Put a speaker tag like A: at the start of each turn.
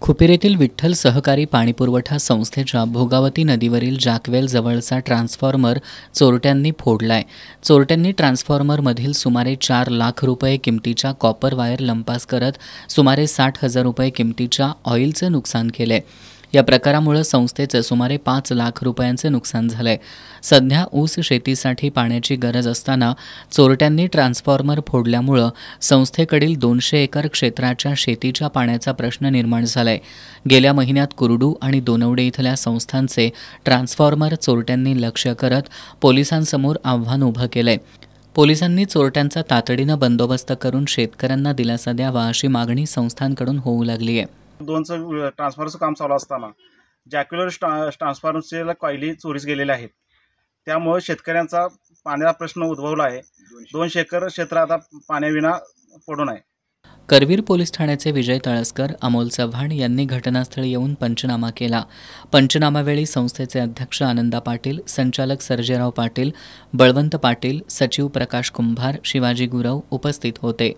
A: खुपिर येथील विठ्ठल सहकारी पाणीपुरवठा संस्थेच्या भोगावती नदीवरील जाकवेल जवळचा ट्रान्सफॉर्मर चोरट्यांनी फोडलाय। चोरट्यांनी ट्रान्सफॉर्मरमधील सुमारे 4 लाख रुपये किमतीच्या कॉपर वायर लंपास करत सुमारे 60,000 रुपये किमतीच्या ऑइलचे नुकसान केले। या प्रकारामुळे संस्थेचे सुमारे 5 लाख रुपयांचे नुकसान झाले। सध्या ऊस शेतीसाठी पाण्याची गरज असताना चोरट्यांनी ट्रान्सफॉर्मर फोडल्यामुळे संस्थेकडील 200 एकर क्षेत्राच्या शेतीच्या पाण्याचा प्रश्न निर्माण झालाय। गेल्या महिन्यात कुरडू आणि दोनवडे इथल्या संस्थांचे ट्रान्सफॉर्मर चोरट्यांनी लक्ष्य करत पोलिसांसमोर आव्हान उभं केलंय। पोलिसांनी चोरट्यांचा तातडीनं बंदोबस्त करून शेतकऱ्यांना दिलासा द्यावा अशी मागणी संस्थांकडून होऊ लागली आहे।
B: ट्रान्सफॉर्मरचं काम चालू असताना जॅक्युलर ट्रान्सफॉर्मरचे कॉइली चोरीस गेलेले आहेत। त्यामुळे शेतकऱ्यांचा पाण्याचा प्रश्न उद्भवला आहे। 200 एकर क्षेत्र आता पाण्याविना पडून आहे।
A: करवीर पोलीस ठाण्याचे विजय तळसकर, अमोल चव्हाण यांनी घटनास्थळी येऊन पंचनामा केला। पंचनामावेळी संस्थेचे अध्यक्ष आनंदा पाटील, संचालक सर्जेराव पाटील, बळवंत पाटील, सचिव प्रकाश कुंभार, शिवाजी गुरव उपस्थित होते।